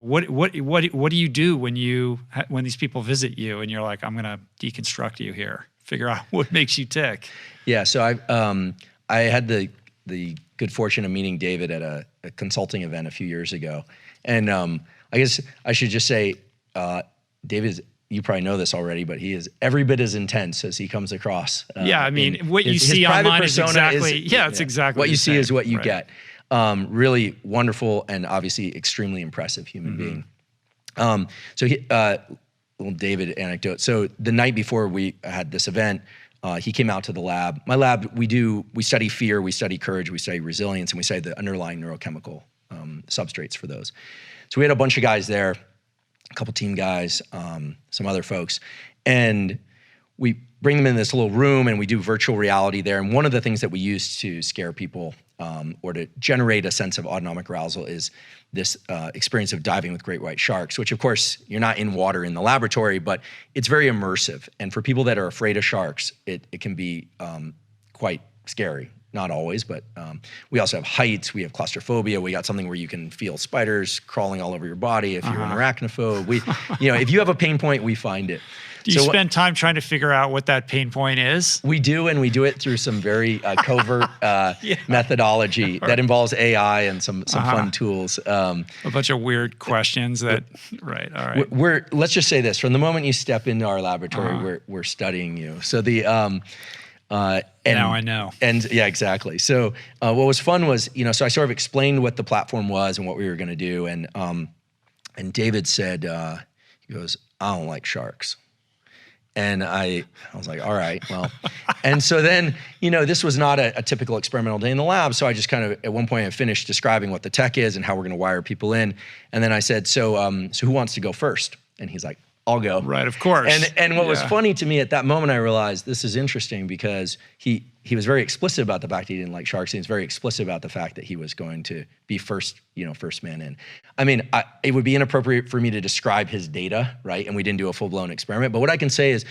What do you do when when these people visit you and you're like, I'm gonna deconstruct you here, figure out what makes you tick? Yeah, so I had the good fortune of meeting David at a consulting event a few years ago, and I guess I should just say, David, you probably know this already, but he is every bit as intense as he comes across. Yeah, I mean, what you see online is exactly, it's exactly what you see is what you get. Really wonderful and obviously extremely impressive human being. So little David anecdote. So the night before we had this event, he came out to the lab. My lab, we study fear, we study courage, we study resilience, and we study the underlying neurochemical substrates for those. So we had a bunch of guys there, a couple team guys, some other folks, and we bring them in this little room and we do virtual reality there. And one of the things that we use to scare people or to generate a sense of autonomic arousal is this experience of diving with great white sharks, which of course you're not in water in the laboratory, but it's very immersive. And for people that are afraid of sharks, it can be quite scary. Not always, but we also have heights, we have claustrophobia, we got something where you can feel spiders crawling all over your body if you're an arachnophobe. If you have a pain point, we find it. Do you spend time trying to figure out what that pain point is? We do, and we do it through some very covert methodology that involves AI and some fun tools. A bunch of weird questions that, right, all right. Let's just say this, from the moment you step into our laboratory, we're studying you. So now I know. And yeah, exactly. So what was fun was, so I sort of explained what the platform was and what we were going to do. And David said, he goes, I don't like sharks. And I was like, all right, well. And so then, this was not a typical experimental day in the lab. So I just kind of, at one point I finished describing what the tech is and how we're going to wire people in. And then I said, so who wants to go first? And he's like, I'll go. Right, of course. And what was funny to me at that moment, I realized this is interesting because he was very explicit about the fact that he didn't like sharks, and he's very explicit about the fact that he was going to be first man in. I mean, it would be inappropriate for me to describe his data, right? And we didn't do a full-blown experiment, but what I can say is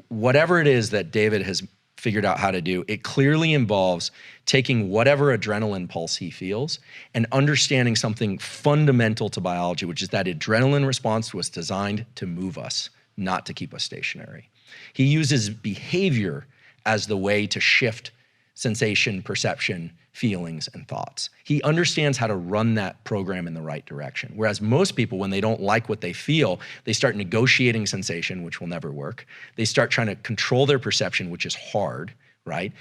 whatever it is that David has figured out how to do, it clearly involves taking whatever adrenaline pulse he feels and understanding something fundamental to biology, which is that adrenaline response was designed to move us, not to keep us stationary. He uses behavior as the way to shift sensation, perception, feelings, and thoughts. He understands how to run that program in the right direction. Whereas most people, when they don't like what they feel, they start negotiating sensation, which will never work. They start trying to control their perception, which is hard, right?